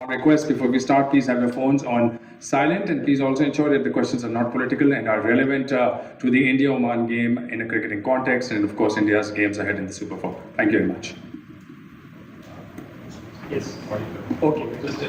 Request before we start, please have your phones on silent, and please also ensure that the questions are not political and are relevant to the India-Oman game in a cricketing context, and of course India's games ahead in the Super 4. Thank you very much. Yes. Okay. Just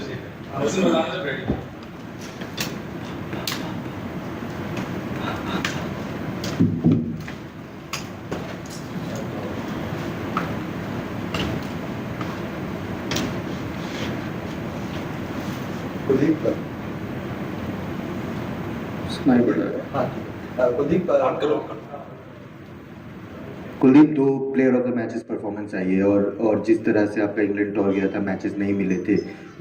Kuldeep Kuldeep दो player of the matches performance आई है और जिस तरह से आपका England tour गया था, matches नहीं मिले थे,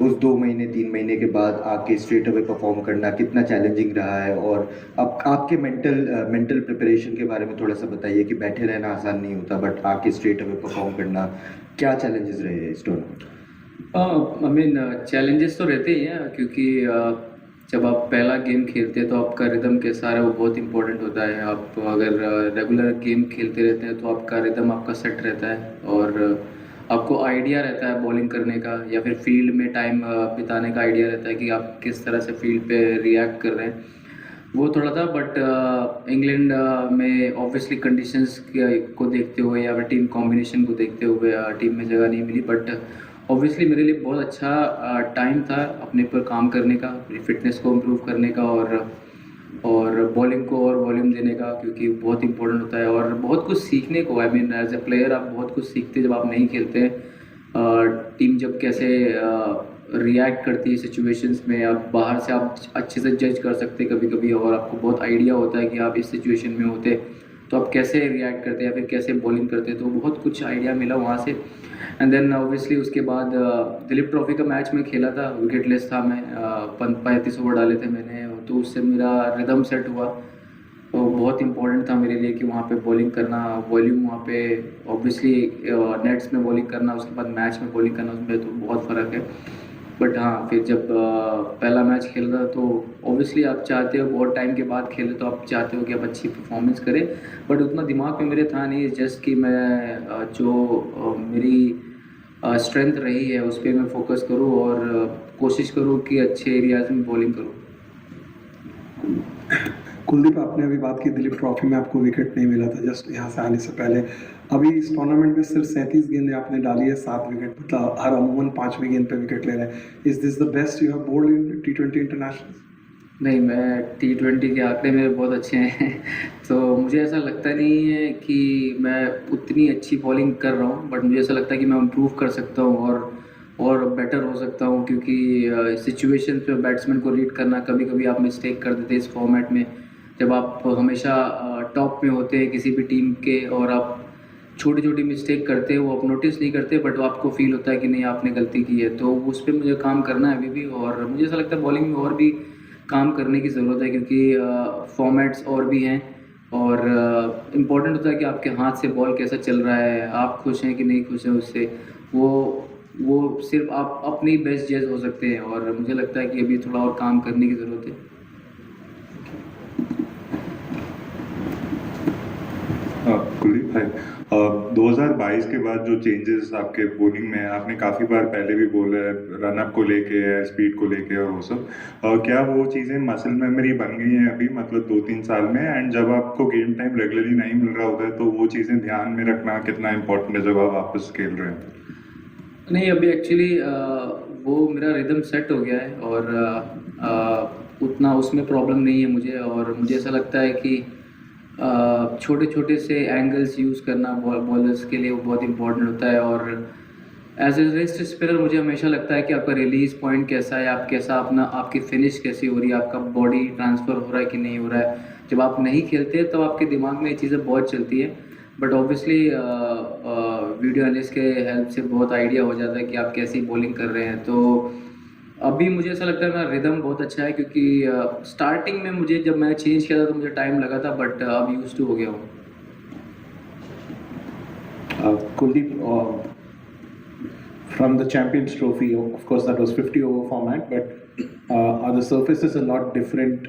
उस 2 महीने 3 महीने के बाद आके स्ट्रेट अवे परफॉर्म करना कितना चैलेंजिंग रहा है। और अब आपके मेंटल प्रिपरेशन के बारे में थोड़ा सा बताइए कि बैठे रहना आसान नहीं होता, बट आके स्ट्रेट अवे परफॉर्म करना क्या चैलेंजेस रहे हैं इस टूर्नामेंट? चैलेंजेस तो रहते ही हैं, क्योंकि जब आप पहला गेम खेलते हैं तो आपका रिदम कैसा है वो बहुत इंपॉर्टेंट होता है। आप अगर रेगुलर गेम खेलते रहते हैं तो आपका रिदम आपका सेट रहता है और आपको आइडिया रहता है बॉलिंग करने का या फिर फील्ड में टाइम बिताने का आइडिया रहता है कि आप किस तरह से फील्ड पे रिएक्ट कर रहे हैं। वो थोड़ा था, बट इंग्लैंड में ऑब्वियसली कंडीशंस को देखते हुए या फिर टीम कॉम्बिनेशन को देखते हुए टीम में जगह नहीं मिली, बट ऑब्वियसली मेरे लिए बहुत अच्छा टाइम था अपने पर काम करने का, अपनी फिटनेस को इम्प्रूव करने का और बॉलिंग को और वॉल्यूम देने का, क्योंकि बहुत इंपॉर्टेंट होता है और बहुत कुछ सीखने को। I mean as a player आप बहुत कुछ सीखते हैं जब आप नहीं खेलते। टीम जब कैसे रिएक्ट करती है सिचुएशंस में, आप बाहर से आप अच्छे से जज कर सकते कभी कभी और आपको बहुत आइडिया होता है कि आप इस सिचुएशन में होते तो आप कैसे रिएक्ट करते या फिर कैसे बॉलिंग करते, तो बहुत कुछ आइडिया मिला वहाँ से। एंड देन ऑब्वियसली उसके बाद दिलीप ट्रॉफी का मैच में खेला था, विकेट लेस था मैं, 35 ओवर डाले थे मैंने, तो उससे मेरा रिदम सेट हुआ। तो बहुत इंपॉर्टेंट था मेरे लिए कि वहाँ पे बॉलिंग करना, वॉल्यूम वहाँ पे ऑब्वियसली नेट्स में बॉलिंग करना, उसके बाद मैच में बॉलिंग करना, उसमें तो बहुत फ़र्क है। बट हाँ, फिर जब पहला मैच खेल रहा तो ऑब्वियसली आप चाहते हो, बहुत टाइम के बाद खेले तो आप चाहते हो कि आप अच्छी परफॉर्मेंस करें, बट उतना दिमाग में मेरे था नहीं। जस्ट कि मैं जो मेरी स्ट्रेंथ रही है उस पर मैं फोकस करूं और कोशिश करूं कि अच्छे एरियाज में बॉलिंग करूं। कुलदीप, आपने अभी बात की दिलीप ट्रॉफी में आपको विकेट नहीं मिला था जस्ट यहाँ से आने से पहले। अभी इस टूर्नामेंट में सिर्फ 37 गेंदें आपने डाली है, 7 विकेट, मतलब हर अमूमन 5वीं गेंद पे विकेट ले रहे हैं। Is this the best you have bowled in T20 international? नहीं, मैं T20 के आंकड़े मेरे बहुत अच्छे हैं तो मुझे ऐसा लगता नहीं है कि मैं उतनी अच्छी बॉलिंग कर रहा हूँ, बट मुझे ऐसा लगता है कि मैं इम्प्रूव कर सकता हूँ और बेटर हो सकता हूँ, क्योंकि सिचुएशन पे बैट्समैन को रीड करना, कभी कभी आप मिस्टेक कर देते हैं इस फॉर्मेट में। जब आप हमेशा टॉप में होते हैं किसी भी टीम के और आप छोटी छोटी मिस्टेक करते हैं, वो आप नोटिस नहीं करते, बट आपको फील होता है कि नहीं आपने गलती की है, तो उस पर मुझे काम करना है अभी भी। और मुझे ऐसा लगता है बॉलिंग में और भी काम करने की ज़रूरत है, क्योंकि फॉर्मेट्स और भी हैं और इम्पॉर्टेंट होता है कि आपके हाथ से बॉल कैसा चल रहा है, आप खुश हैं कि नहीं खुश हैं उससे। वो सिर्फ आप अपनी बेस्ट जज हो सकते हैं और मुझे लगता है कि अभी थोड़ा और काम करने की ज़रूरत है। कुलदीप भाई, 2022 के बाद जो चेंजेस आपके बॉलिंग में है, आपने काफ़ी बार पहले भी बोला है, रनअप को लेके है, स्पीड को लेके और वो सब, क्या वो चीज़ें मसल मेमोरी बन गई हैं अभी, मतलब 2-3 साल में? एंड जब आपको गेम टाइम रेगुलरली नहीं मिल रहा होता है तो वो चीज़ें ध्यान में रखना कितना इंपॉर्टेंट है जब आप वापस खेल रहे हैं? नहीं, अभी एक्चुअली वो मेरा रिदम सेट हो गया है और उतना उसमें प्रॉब्लम नहीं है मुझे। और मुझे ऐसा लगता है कि छोटे छोटे से एंगल्स यूज़ करना बॉलर्स के लिए वो बहुत इंपॉर्टेंट होता है। और एज ए रेस्ट स्पिनर मुझे हमेशा लगता है कि आपका रिलीज पॉइंट कैसा है, आप कैसा अपना, आपकी फिनिश कैसी हो रही है, आपका बॉडी ट्रांसफ़र हो रहा है कि नहीं हो रहा है। जब आप नहीं खेलते तो आपके दिमाग में ये चीज़ें बहुत चलती है, बट ऑब्वियसली वीडियो एनालिस्ट के हेल्प से बहुत आइडिया हो जाता है कि आप कैसी बॉलिंग कर रहे हैं। तो अभी मुझे ऐसा लगता है मेरा रिदम बहुत अच्छा है, क्योंकि स्टार्टिंग में मुझे जब मैंने चेंज किया था तो मुझे टाइम लगा था, बट अब यूज्ड टू हो गया हूँ। Kuldeep, from the Champions Trophy, of course that was 50 over format, but are the surfaces a lot different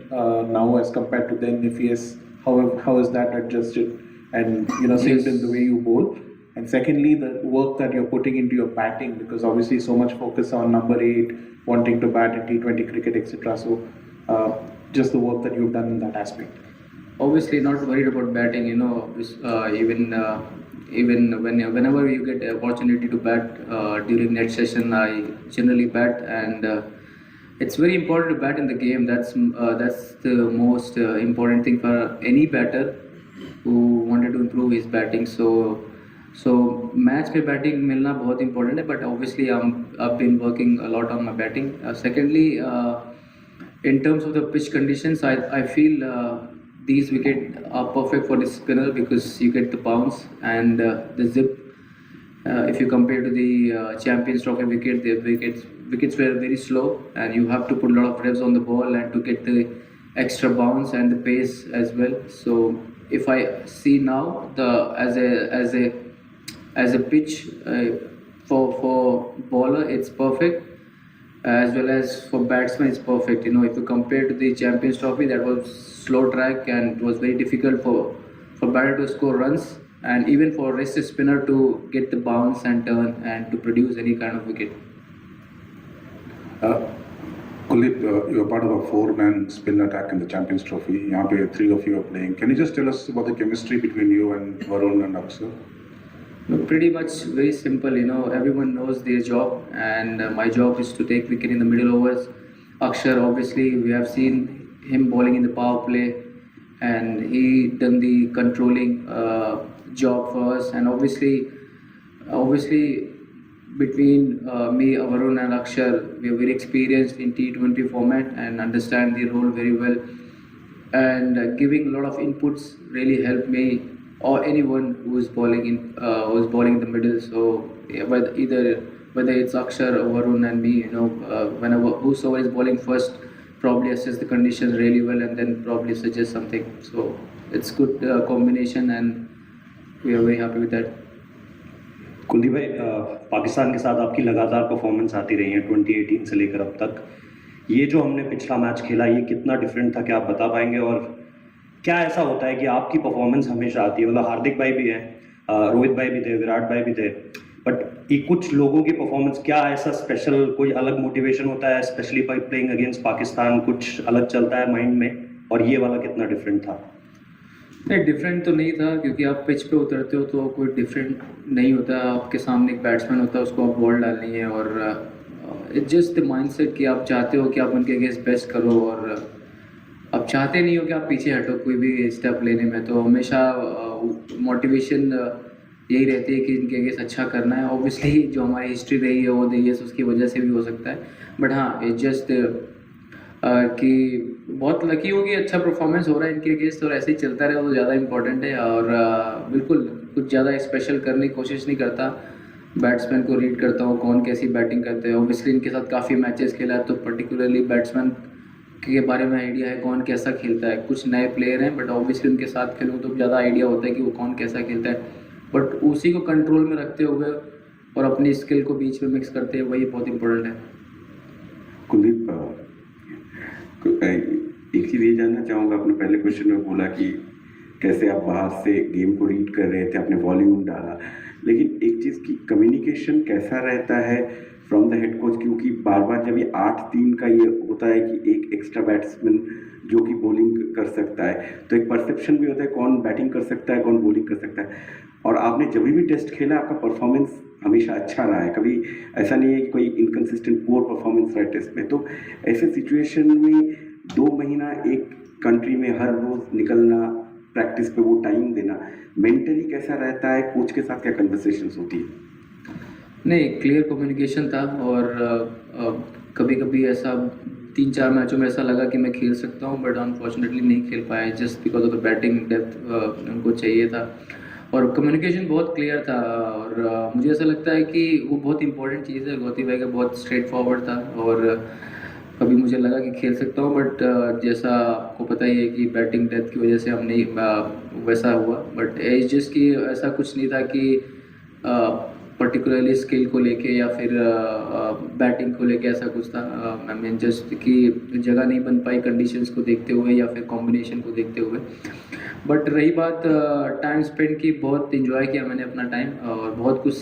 now as compared to then? If yes, how is that adjusted? And same in the way you bowl. And secondly, the work that you're putting into your batting, because obviously so much focus on number 8, wanting to bat in T20 cricket, etc. So just the work that you've done in that aspect. Obviously not worried about batting, you know, even whenever you get the opportunity to bat during net session, I generally bat, and it's very important to bat in the game. That's the most important thing for any batter who wanted to improve his batting. So match पे batting मिलना बहुत important है, but obviously I've been working a lot on my batting. Secondly, in terms of the pitch conditions, I feel these wickets are perfect for the spinner because you get the bounce and the zip. If you compare to the Champions Trophy wicket, the wickets were very slow, and you have to put a lot of revs on the ball and to get the extra bounce and the pace as well. So if I see now as a pitch for bowler, it's perfect, as well as for batsman, it's perfect. You know, if you compare to the Champions Trophy, that was slow track and it was very difficult for batter to score runs, and even for rested spinner to get the bounce and turn and to produce any kind of wicket. Kuldeep, you're part of a 4-man spin attack in the Champions Trophy. यहाँ पे 3 of you are playing. Can you just tell us about the chemistry between you and Varun and Akshar? No, pretty much very simple. You know, everyone knows their job, and my job is to take wicket in the middle overs. Akshar, obviously, we have seen him bowling in the power play, and he done the controlling job for us. And obviously, between me, Varun, and Akshar, we are very experienced in T20 format and understand the role very well. And giving a lot of inputs really helped me or anyone who's bowling in the middle. So whether it's Akshar or Varun and me, you know, whenever whosoever is bowling first, probably assess the conditions really well and then probably suggest something. So it's good combination, and we are very happy with that. Kuldeep भाई, पाकिस्तान के साथ आपकी लगातार performance आती रही है 2018 से लेकर अब तक. ये जो हमने पिछला मैच खेला, ये कितना डिफरेंट था, क्या आप बता पाएंगे? और क्या ऐसा होता है कि आपकी परफॉर्मेंस हमेशा आती है? मतलब हार्दिक भाई भी हैं, रोहित भाई भी थे, विराट भाई भी थे, बट ये कुछ लोगों की परफॉर्मेंस, क्या ऐसा स्पेशल कोई अलग मोटिवेशन होता है, specially by playing against Pakistan, कुछ अलग चलता है माइंड में? और ये वाला कितना डिफरेंट था? नहीं, डिफरेंट तो नहीं था, क्योंकि आप पिच पे उतरते हो तो कोई डिफरेंट नहीं होता. आपके सामने एक बैट्समैन होता है, उसको आप बॉल डालनी है, और इट्स जस्ट द माइंडसेट कि आप चाहते हो कि आप उनके अगेंस्ट बेस्ट करो, और आप चाहते नहीं हो कि आप पीछे हटो कोई भी स्टेप लेने में. तो हमेशा मोटिवेशन यही रहती है कि इनके अगेंस्ट अच्छा करना है. ऑब्वियसली जो हमारी हिस्ट्री रही है वो दी है, उसकी वजह से भी हो सकता है, बट हाँ, इट्स जस्ट कि बहुत लकी हो कि अच्छा परफॉर्मेंस हो रहा है इनके अगेंस्ट, और ऐसे ही चलता रहे तो ज़्यादा इंपॉर्टेंट है. और बिल्कुल कुछ ज़्यादा स्पेशल करने की कोशिश नहीं करता. बैट्समैन को रीड करता हूँ कौन कैसी बैटिंग करते हैं. ऑब्वियसली इनके साथ काफ़ी मैचेस खेला है, तो पर्टिकुलरली बैट्समैन के बारे में आइडिया है कौन कैसा खेलता है. कुछ नए प्लेयर हैं, बट ऑब्वियसली उनके साथ खेलूँ तो ज़्यादा आइडिया होता है कि वो कौन कैसा खेलता है, बट उसी को कंट्रोल में रखते हुए और अपनी स्किल को बीच में मिक्स करते हैं, वही बहुत इंपॉर्टेंट है. कुलदीप, एक चीज़ ये जानना चाहूँगा, आपने पहले क्वेश्चन में बोला कि कैसे आप बाहर से गेम को रीड कर रहे थे, आपने वॉल्यूम डाला, लेकिन एक चीज़ की कम्युनिकेशन कैसा रहता है फ्रॉम द हेड कोच? क्योंकि बार बार जब ये 8-3 का ये होता है कि एक एक्स्ट्रा बैट्समैन जो कि बॉलिंग कर सकता है, तो एक परसेप्शन भी होता है कौन बैटिंग कर सकता है, कौन बॉलिंग कर सकता है. और आपने जब भी टेस्ट खेला, आपका परफॉर्मेंस हमेशा अच्छा रहा है, कभी ऐसा नहीं है कि कोई इनकन्सिस्टेंट पुअर परफॉर्मेंस रहा है टेस्ट में. तो ऐसे सिचुएशन में 2 महीना एक कंट्री में हर रोज़ निकलना, प्रैक्टिस पे वो टाइम देना, मेंटली कैसा रहता है? कोच के साथ क्या कन्वर्सेशंस होती है? नहीं, क्लियर कम्युनिकेशन था, और कभी कभी ऐसा 3-4 मैचों में ऐसा लगा कि मैं खेल सकता हूँ, बट अनफॉर्चुनेटली नहीं खेल पाया, just because of the batting depth उनको चाहिए था. और कम्युनिकेशन बहुत क्लियर था, और मुझे ऐसा लगता है कि वो बहुत इंपॉर्टेंट चीज़ है. गौती भाई का बहुत स्ट्रेट फॉरवर्ड था, और कभी मुझे लगा कि खेल सकता हूँ, बट जैसा आपको पता ही है कि बैटिंग डेप्थ की वजह से हम नहीं वैसा हुआ. बट एज जस्ट कि ऐसा कुछ नहीं था कि पर्टिकुलरली स्किल को लेके या फिर बैटिंग को लेके ऐसा कुछ था। आई मीन जस्ट कि जगह नहीं बन पाई कंडीशंस को देखते हुए या फिर कॉम्बिनेशन को देखते हुए। बट रही बात टाइम स्पेंड की, बहुत इन्जॉय किया मैंने अपना टाइम और बहुत कुछ